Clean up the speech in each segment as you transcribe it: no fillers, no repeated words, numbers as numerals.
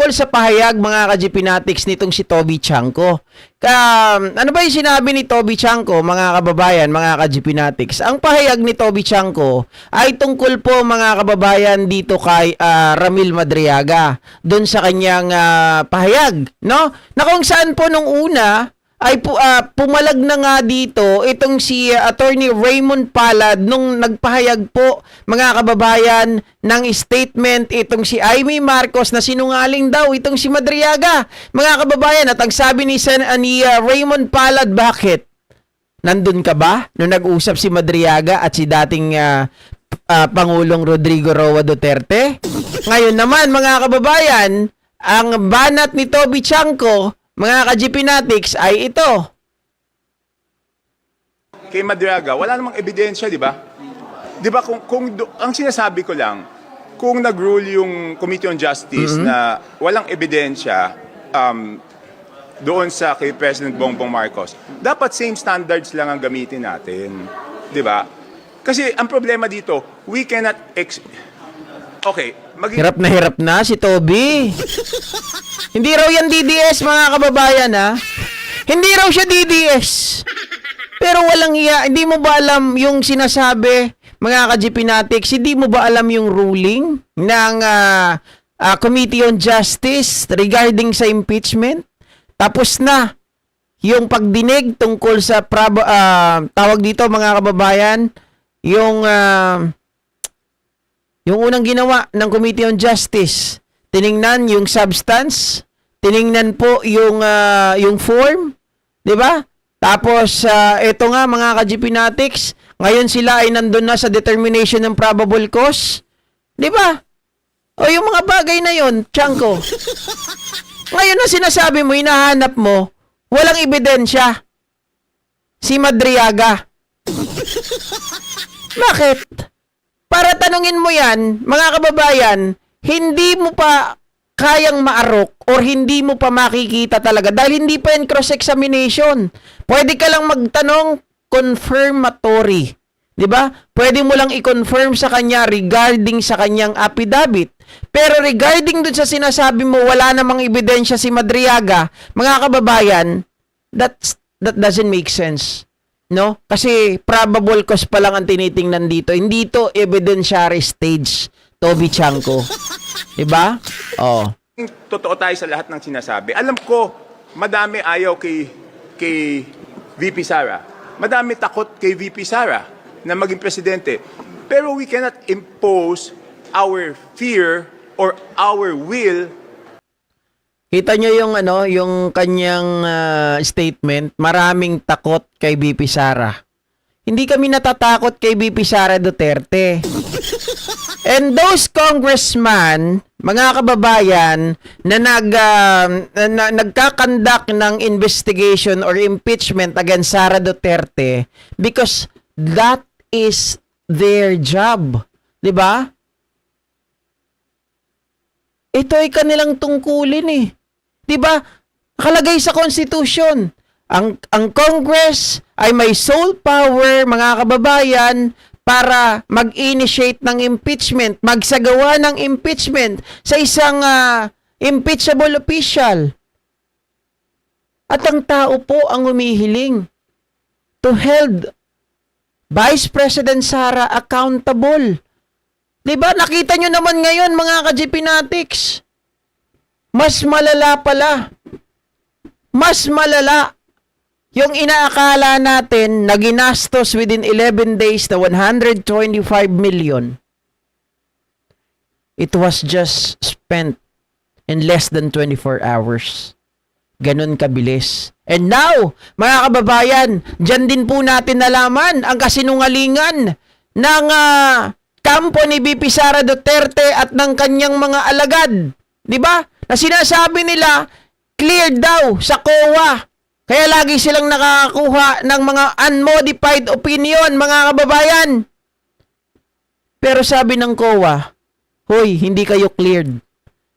tungkol sa pahayag mga ka-GPnatics nitong si Toby Chanco. Ano ba yung sinabi ni Toby Chanco, mga kababayan, mga ka-GPnatics? Ang pahayag ni Toby Chanco ay tungkol po mga kababayan dito kay Ramil Madriaga, doon sa kanyang pahayag, no? Na kung saan po nung una ay pumalag na nga dito itong si Attorney Raymond Palad nung nagpahayag po mga kababayan ng statement itong si Amy Marcos na sinungaling daw itong si Madriaga. Mga kababayan, at ang sabi ni Raymond Palad, bakit? Nandun ka ba nung nag-usap si Madriaga at si dating Pangulong Rodrigo Roa Duterte? Ngayon naman mga kababayan, ang banat ni Toby Chanco mga ka-GPnatics ay ito. Kay Madriaga, wala namang ebidensya, di ba? Di ba ang sinasabi ko lang, kung nag-rule yung Committee on Justice na walang ebidensya doon sa kay President Bongbong Marcos, dapat same standards lang ang gamitin natin. Di ba? Kasi ang problema dito, we cannot hirap na si Toby. Hindi raw yan DDS, mga kababayan, ha? Hindi raw siya DDS. Pero walang iya. Hindi mo ba alam yung sinasabi, mga ka-GPnatics? Hindi mo ba alam yung ruling ng Committee on Justice regarding sa impeachment? Tapos na yung pagdinig tungkol sa tawag dito, mga kababayan, yung unang ginawa ng Committee on Justice. Tiningnan yung substance, tiningnan po yung form, 'di ba? Tapos ito nga mga ka-GPnatics, ngayon sila ay nandun na sa determination ng probable cause, 'di ba? O yung mga bagay na yon, Chanco. Ngayon na sinasabi mo, hinahanap mo, walang ebidensya. Si Madriaga. Bakit? Para tanungin mo yan, mga kababayan, hindi mo pa kayang maarok or hindi mo pa makikita talaga dahil hindi pa yan cross-examination. Pwede ka lang magtanong confirmatory. 'Di ba? Pwede mo lang i-confirm sa kanya regarding sa kanyang affidavit. Pero regarding dun sa sinasabi mo wala namang ebidensya si Madriaga, mga kababayan, that doesn't make sense. No? Kasi probable cause pa lang ang tinitingnan dito. Hindi to evidentiary stage, Toby Chanco. Diba? Oh. Totoo tayo sa lahat ng sinasabi. Alam ko, madami ayaw kay VP Sara. Madami takot kay VP Sara na maging presidente. Pero we cannot impose our fear or our will. Kita nyo yung yung kanyang statement, maraming takot kay VP Sara. Hindi kami natatakot kay VP Sara Duterte. And those congressman, mga kababayan, na nagkakandak ng investigation or impeachment against Sara Duterte because that is their job. 'Di ba? Ito ay kanilang tungkulin eh. 'Di ba? Nakalagay sa Constitution. Ang Congress ay may sole power, mga kababayan, para mag-initiate ng impeachment, magsagawa ng impeachment sa isang impeachable official. At ang tao po ang humihiling to hold Vice President Sara accountable. Diba? Nakita nyo naman ngayon, mga ka-GPnatics. Mas malala pala. Mas malala. Yung inaakala natin na ginastos within 11 days na 125 million, it was just spent in less than 24 hours. Ganon kabilis. And now, mga kababayan, dyan din po natin nalaman ang kasinungalingan ng kampo ni VP Sara Duterte at ng kanyang mga alagad. Diba? Na sinasabi nila, cleared daw sa COA. Kaya lagi silang nakakakuha ng mga unmodified opinion, mga kababayan. Pero sabi ng COA, hoy, hindi kayo cleared.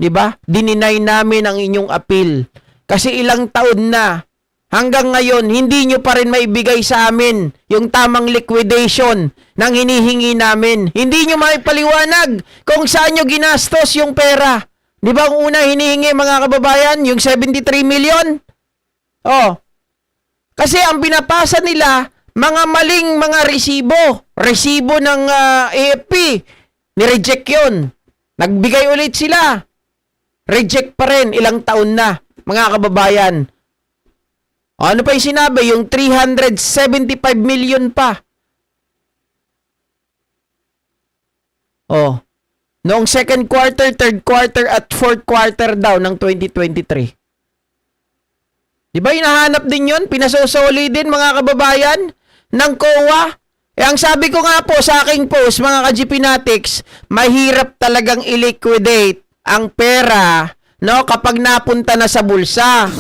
'Di ba? Dininay namin ang inyong appeal. Kasi ilang taon na, hanggang ngayon, hindi nyo pa rin maibigay sa amin yung tamang liquidation ng hinihingi namin. Hindi nyo maipaliwanag kung saan nyo ginastos yung pera. Di ba ang una hinihingi mga kababayan, yung 73 million? Oh. Kasi ang pinapasa nila, mga maling mga resibo. Resibo ng AFP. Ni-reject yun. Nagbigay ulit sila. Reject pa rin. Ilang taon na, mga kababayan. O, ano pa yung sinabi? Yung 375 million pa. Oh. Noong second quarter, third quarter, at fourth quarter daw ng 2023. Di ba hinahanap din yun? Pinasosoli din mga kababayan ng COA. Ang sabi ko nga po sa aking post, mga ka-GPnatics, mahirap talagang i-liquidate ang pera, no, kapag napunta na sa bulsa.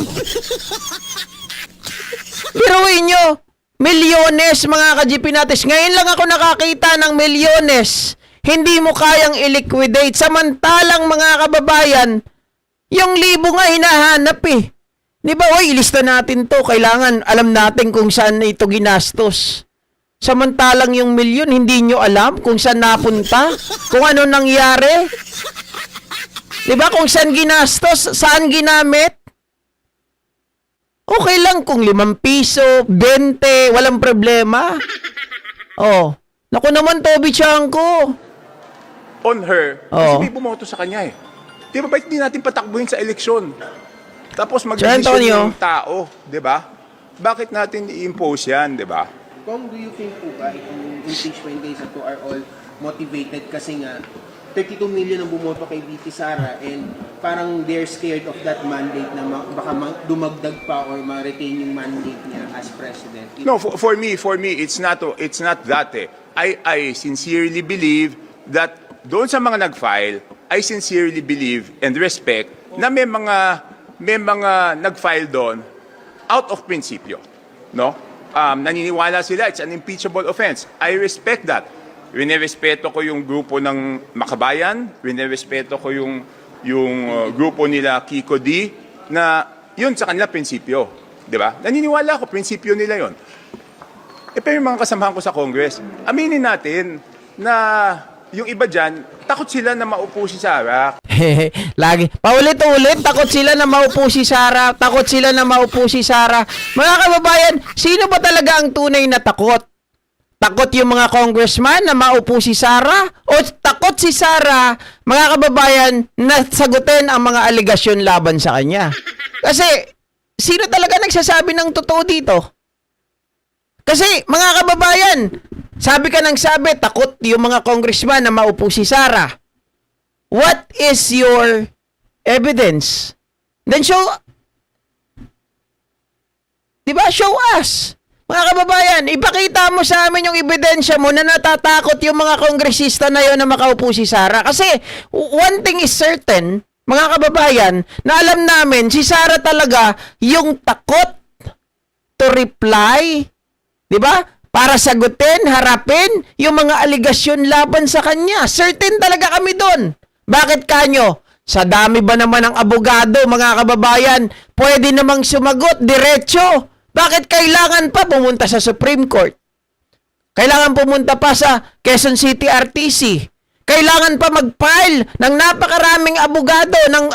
Biruin nyo, milyones mga ka-GPnatics. Ngayon lang ako nakakita ng milyones. Hindi mo kayang i-liquidate. Samantalang mga kababayan, yung libo nga hinahanap eh. Di ba, oy, ilista natin to. Kailangan alam natin kung saan ito ginastos. Samantalang yung milyon, hindi nyo alam kung saan napunta, kung ano nangyari. Di ba, kung saan ginastos, saan ginamit. Okay lang kung 5 piso, 20, walang problema. Oh, naku naman, Toby Chanko. On her, Oo. kasi may bumoto sa kanya eh. Di ba, bakit hindi natin patakbuhin sa eleksyon? Tapos Sir mag-decision Antonio. yung tao, di ba? Bakit natin i-impose yan, di ba? Kung do you think po ba itong impeachment cases to are all motivated kasi nga 32 million ang bumoto kay VP Sara and parang they're scared of that mandate na baka dumagdag pa or ma-retain yung mandate niya as president? No, for me, it's not that eh. I sincerely believe that doon sa mga nag-file, I sincerely believe and respect na may mga nag-file doon out of principio, no? Naniniwala sila it's an impeachable offense. I respect that. Rinerespeto ko yung grupo ng Makabayan, rinerespeto ko yung grupo nila Kiko D na yun sa kanila prinsipyo, di ba? Naniniwala ko prinsipyo nila yon. Pero yung mga kasamahan ko sa Congress, aminin natin na yung iba dyan, takot sila na maupo si Sara. Lagi. Paulit-ulit, takot sila na maupo si Sara. Takot sila na maupo si Sara. Mga kababayan, sino ba talaga ang tunay na takot? Takot yung mga congressman na maupo si Sara? O takot si Sara, mga kababayan, na sagutin ang mga aligasyon laban sa kanya? Kasi, sino talaga nagsasabi ng totoo dito? Kasi, mga kababayan, sabi ka ng sabi, takot yung mga congressman na maupo si Sara. What is your evidence? Then show, diba, show us. Mga kababayan, ipakita mo sa amin yung ebidensya mo na natatakot yung mga kongresista na yon na makaupo si Sara. Kasi, one thing is certain, mga kababayan, na alam namin, si Sara talaga yung takot to reply, diba? Para sagutin, harapin yung mga aligasyon laban sa kanya. Certain talaga kami doon. Bakit kanyo? Sa dami ba naman ng abogado, mga kababayan, pwede namang sumagot, diretso. Bakit kailangan pa pumunta sa Supreme Court? Kailangan pumunta pa sa Quezon City RTC. Kailangan pa mag-file ng napakaraming abogado ng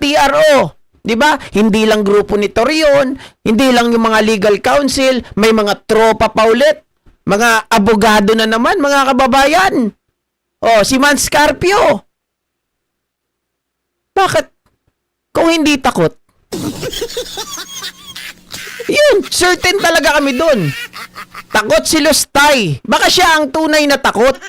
TRO. Diba? Hindi lang grupo ni Torion, hindi lang yung mga legal counsel, may mga tropa pa ulit. Mga abogado na naman, mga kababayan. Oh, si Man Scarpio. Bakit? Kung hindi takot. Yun, certain talaga kami dun. Takot si Lustay. Baka siya ang tunay na takot.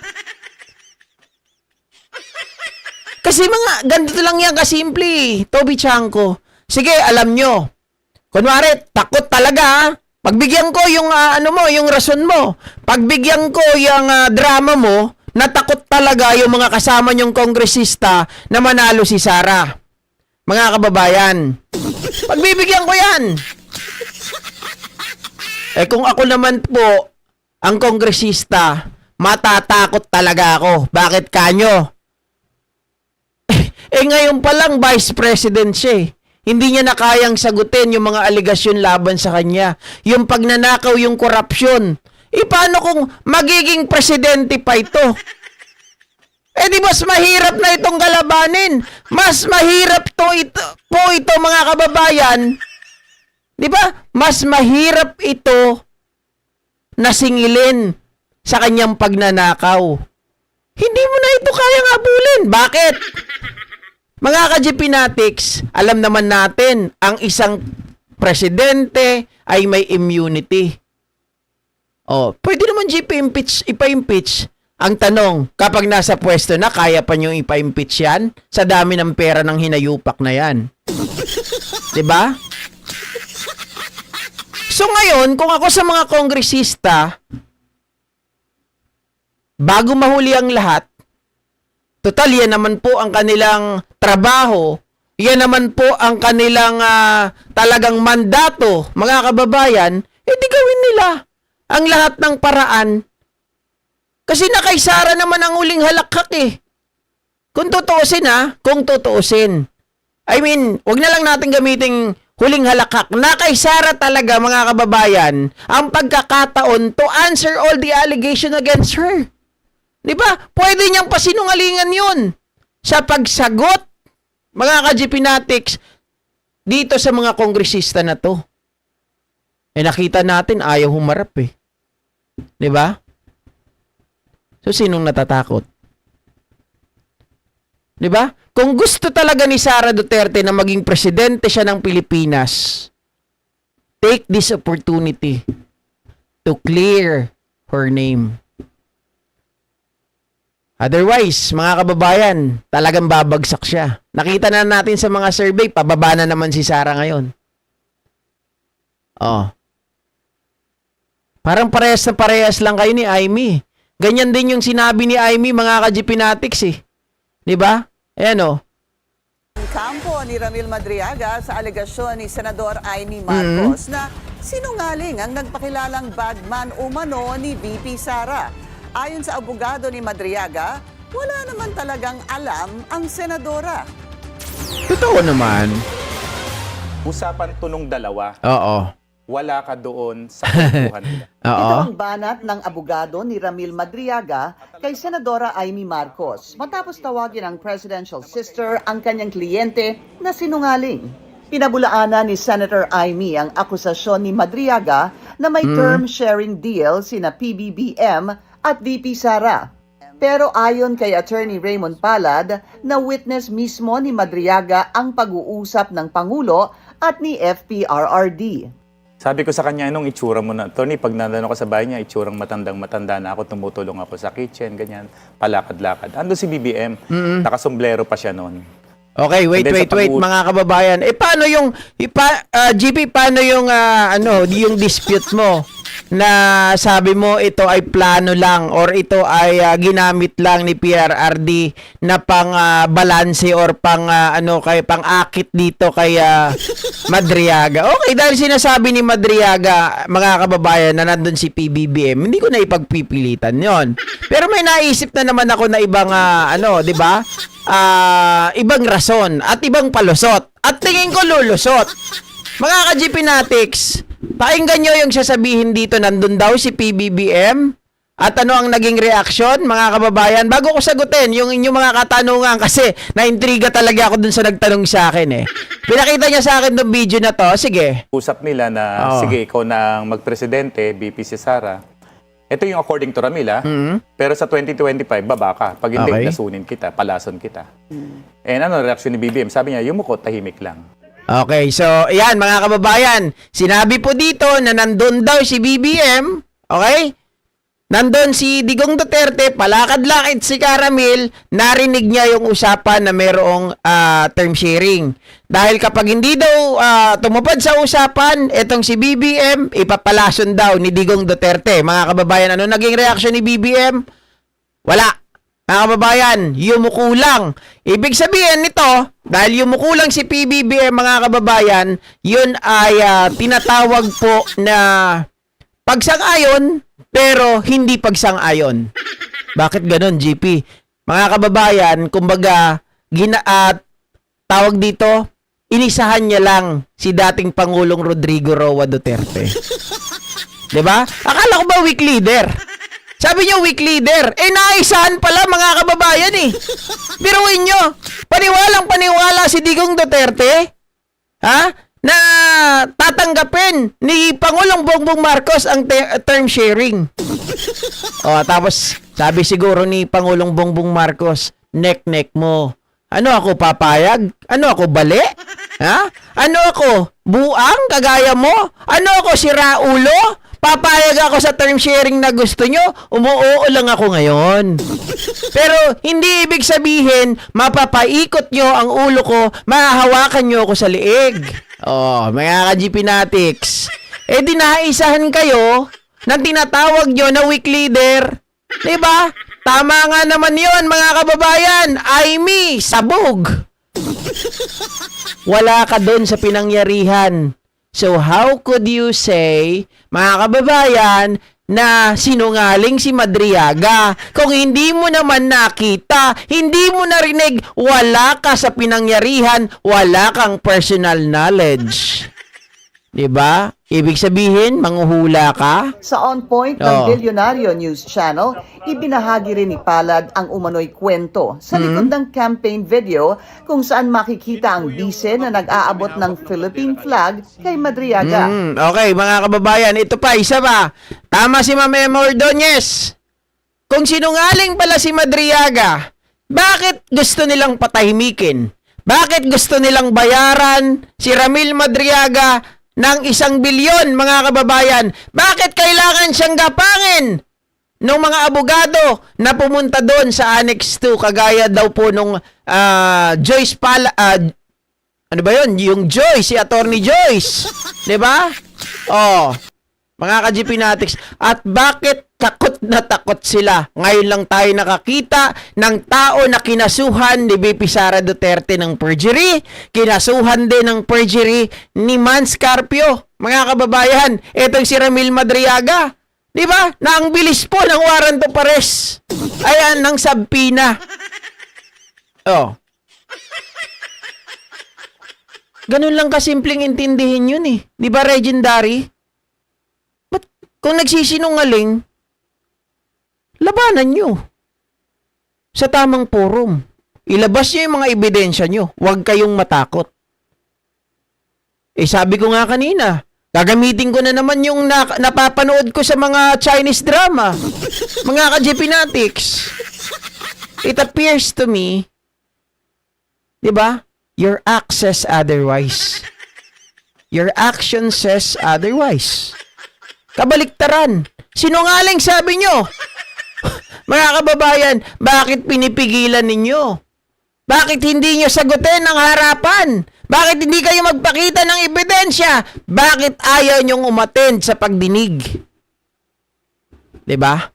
Kasi mga, ganito lang yan kasimple, Toby Chanko. Sige, alam nyo. Kunwari, takot talaga ha. Pagbigyan ko yung yung rason mo. Pagbigyan ko yung drama mo, natakot talaga yung mga kasama nyong kongresista na manalo si Sara. Mga kababayan. Pagbibigyan ko yan. Kung ako naman po, ang kongresista, matatakot talaga ako. Bakit kanyo? Ngayon pa lang, Vice President siya eh. Hindi niya na kayang sagutin yung mga aligasyon laban sa kanya. Yung pagnanakaw, yung korupsyon. Paano kung magiging presidente pa ito? Eh di mas mahirap na itong kalabanin. Mas mahirap po ito mga kababayan. Di ba? Mas mahirap ito na singilin sa kanyang pagnanakaw. Hindi mo na ito kayang habulin. Bakit? Mga ka-GPnatics, alam naman natin, ang isang presidente ay may immunity. Oh, pwede naman ipa-impeach. Ang tanong, kapag nasa pwesto na, kaya pa niyong ipa-impeach yan? Sa dami ng pera ng hinayupak na yan. 'Di ba? So ngayon, kung ako sa mga kongresista, bago mahuli ang lahat, total yan naman po ang kanilang trabaho, yan naman po ang kanilang talagang mandato, mga kababayan, di gawin nila ang lahat ng paraan. Kasi nakaisara naman ang uling halakhak eh. Kung tutuusin kung tutuusin. I mean, wag na lang natin gamiting huling halakhak. Nakaisara talaga mga kababayan ang pagkakataon to answer all the allegation against her. Di ba? Pwede niyang pasinungalingan yun sa pagsagot, mga ka-GPnatics, dito sa mga kongresista na to. Eh nakita natin, ayaw humarap eh. Di ba? So, sinong natatakot? Di ba? Kung gusto talaga ni Sara Duterte na maging presidente siya ng Pilipinas, take this opportunity to clear her name. Otherwise, mga kababayan, talagang babagsak siya. Nakita na natin sa mga survey, pababa na naman si Sara ngayon. Oh. Parang parehas na parehas lang kayo ni Amy. Ganyan din yung sinabi ni Amy, mga ka-GPnatics eh. 'Di ba? Ayan oh. Ang kampo ni Ramil Madriaga sa alegasyon ni Senador Amy Marcos na sinungaling ang nagpakilalang bagman umano ni VP Sara. Ayon sa abogado ni Madriaga, wala naman talagang alam ang senadora. Totoo naman. Usapan to nung dalawa. Oo. Wala ka doon sa kwentuhan nila. Oo. Ito ang banat ng abogado ni Ramil Madriaga kay Senadora Amy Marcos matapos tawagin ng presidential sister ang kanyang kliyente na sinungaling. Pinabulaanan ni Senator Amy ang akusasyon ni Madriaga na may term sharing deal sina PBBM at VP Sara. Pero ayon kay Attorney Raymond Palad, na witness mismo ni Madriaga ang pag-uusap ng Pangulo at ni FPRRD. Sabi ko sa kanya, anong itsura mo na? Tony, pag nandun ako sa bahay niya, itsurang matandang-matanda na ako, tumutulong ako sa kitchen, ganyan, palakad-lakad. Ando si BBM, nakasomblero pa siya noon. Okay, wait, mga kababayan. Eh paano yung GP, paano yung yung dispute mo na sabi mo ito ay plano lang or ito ay ginamit lang ni PRRD na pang balanse or pang pang-akit dito kay Madriaga. Okay, dahil sinasabi ni Madriaga, mga kababayan, na nandun si PBBM, hindi ko na ipagpipilitan 'yon. Pero may naisip na naman ako na ibang 'di ba? Ibang rason at ibang palusot. At tingin ko lulusot. Mga ka-GPnatics, pakinggan nyo yung sasabihin dito, nandun daw si PBBM. At ano ang naging reaksyon, mga kababayan? Bago ko sagutin yung inyong mga katanungan, kasi naintriga talaga ako dun sa nagtanong sa akin eh. Pinakita niya sa akin ng video na to. Sige. Usap nila na, sige, ikaw na ang magpresidente, VP si Sara. Ito yung according to Ramila, pero sa 2025, baba ka. Pag hindi, lasunin kita, palason kita. And ano reaksyon ni BBM? Sabi niya, yumuko, tahimik lang. Okay, so, ayan, mga kababayan. Sinabi po dito na nandun daw si BBM, okay? Nandun si Digong Duterte, palakad-lakad si Caramil, narinig niya yung usapan na mayroong term sharing. Dahil kapag hindi daw tumupad sa usapan, etong si BBM, ipapalason daw ni Digong Duterte. Mga kababayan, ano naging reaksyon ni BBM? Wala. Mga kababayan, yumuko lang. Ibig sabihin nito, dahil yumuko lang si PBBM, mga kababayan, yun ay tinatawag po na pagsang-ayon, pero hindi pagsang-ayon. Bakit ganon, GP? Mga kababayan, kumbaga, tawag dito, inisahan niya lang si dating Pangulong Rodrigo Roa Duterte. 'Di ba? Akala ko ba weak leader? Sabi niyo weak leader. Naisahan pala mga kababayan eh. Biruin nyo. Paniwalang-paniwala si Digong Duterte. Ha? Na tatanggapin ni Pangulong Bongbong Marcos ang term sharing. Tapos sabi siguro ni Pangulong Bongbong Marcos, nek-nek mo. Ano ako, papayag? Ano ako, bali? Ha? Ano ako, buang kagaya mo? Ano ako, siraulo? Papayag ako sa term sharing na gusto nyo? Umuoo lang ako ngayon. Pero hindi ibig sabihin, mapapaikot nyo ang ulo ko, mahahawakan nyo ako sa liig. Mga ka-GP Natics. Dinaisahan kayo ng tinatawag nyo na weak leader. Diba? Tama nga naman yon mga kababayan. Aimee, sabog. Wala ka doon sa pinangyarihan. So how could you say, mga kababayan, na sinungaling si Madriaga? Kung hindi mo naman nakita, hindi mo narinig, wala ka sa pinangyarihan, wala kang personal knowledge. Diba? Ibig sabihin, manghuhula ka? Sa On Point ng Bilyonaryo News Channel, ibinahagi rin ni Palad ang umano'y kwento sa likod ng campaign video kung saan makikita ang bise na nag-aabot ng Philippine flag kay Madriaga. Okay, mga kababayan, ito pa, isa pa. Tama si Ma'am Emma Ordonez. Kung sinungaling pala si Madriaga, bakit gusto nilang patahimikin? Bakit gusto nilang bayaran si Ramil Madriaga ng 1 bilyon, mga kababayan? Bakit kailangan siyang gapangin ng mga abogado na pumunta doon sa Annex 2, kagaya daw po nung Joyce ano ba yun? Yung Joyce, si Attorney Joyce. Diba? Mga ka-GP Natics. At bakit takot na takot sila? Ngayon lang tayo nakakita ng tao na kinasuhan ni VP Sara Duterte ng perjury. Kinasuhan din ng perjury ni Mans Carpio. Mga kababayan, etong si Ramil Madriaga. Diba? Na ang bilis po ng warrant of arrest. Ayan, ng sabpina. Ganun lang kasimpleng intindihin yun eh. Diba, legendary? Kung nagsisinungaling, labanan nyo sa tamang forum. Ilabas nyo yung mga ebidensya nyo. Huwag kayong matakot. Sabi ko nga kanina, gagamitin ko na naman yung napapanood ko sa mga Chinese drama. Mga ka-GP Natics. It appears to me, diba? Your act says otherwise. Your action says otherwise. Kabaliktaran. Sinungaling sabi nyo. Mga kababayan, bakit pinipigilan ninyo? Bakit hindi nyo sagutin ang harapan? Bakit hindi kayo magpakita ng ebidensya? Bakit ayaw nyong umattend sa pagdinig? Diba?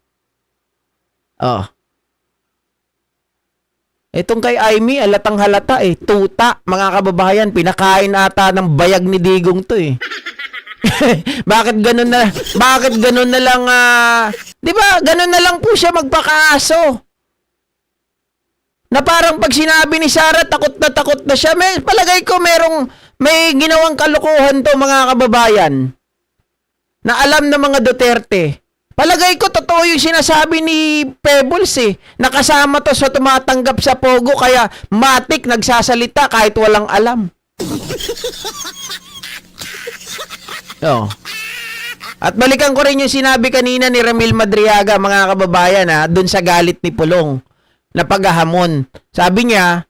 Itong kay Aimee, alatang halata eh. Tuta, mga kababayan, pinakain ata ng bayag ni Digong to eh. Bakit ganun na lang, di ba, ganun na lang po siya magpakaaso. Na parang pag sinabi ni Sara, takot na siya. Palagay ko may ginawang kalokohan to, mga kababayan. Na alam ng mga Duterte. Palagay ko, totoo yung sinasabi ni Pebbles eh. Nakasama to sa tumatanggap sa Pogo, kaya matik nagsasalita kahit walang alam. At balikan ko rin yung sinabi kanina ni Ramil Madriaga, mga kababayan, dun sa galit ni Pulong na paghahamon. Sabi niya,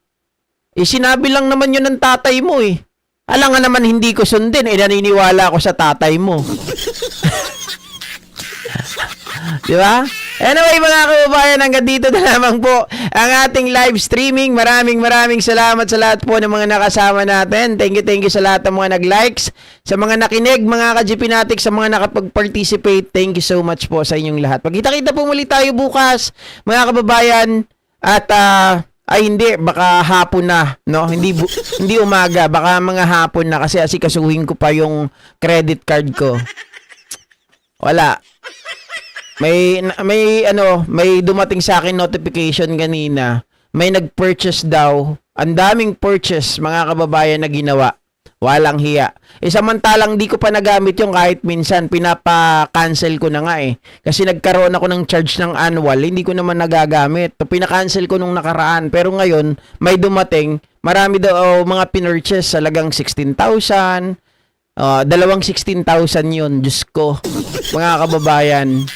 sinabi lang naman yun ng tatay mo eh. Alam nga naman hindi ko sundin, naniniwala ako sa tatay mo. Di ba? Anyway, mga kababayan, hanggang dito na lamang po ang ating live streaming. Maraming salamat sa lahat po ng mga nakasama natin. Thank you sa lahat ng mga nag-likes, sa mga nakinig, mga ka-GP Natics, sa mga nakapag-participate. Thank you so much po sa inyong lahat. Pagkita-kita po muli tayo bukas, mga kababayan. At hindi, baka hapon na, no? Hindi umaga, baka mga hapon na kasi asikasuhin ko pa yung credit card ko. Wala. May dumating sa akin notification kanina. May nag-purchase daw. Ang daming purchase, mga kababayan, na ginawa. Walang hiya. Samantalang di ko pa nagamit yung kahit minsan. Pinapa-cancel ko na nga eh. Kasi nagkaroon ako ng charge ng annual. Hindi ko naman nagagamit. Pina-cancel ko nung nakaraan. Pero ngayon, may dumating. Marami daw mga pinurchase. Salagang 16,000. Dalawang 16,000 yun. Diyos ko. Mga kababayan.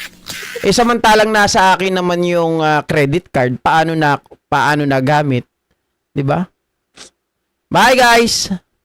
Samantalang nasa akin naman yung credit card. Paano na gamit? 'Di ba? Bye guys!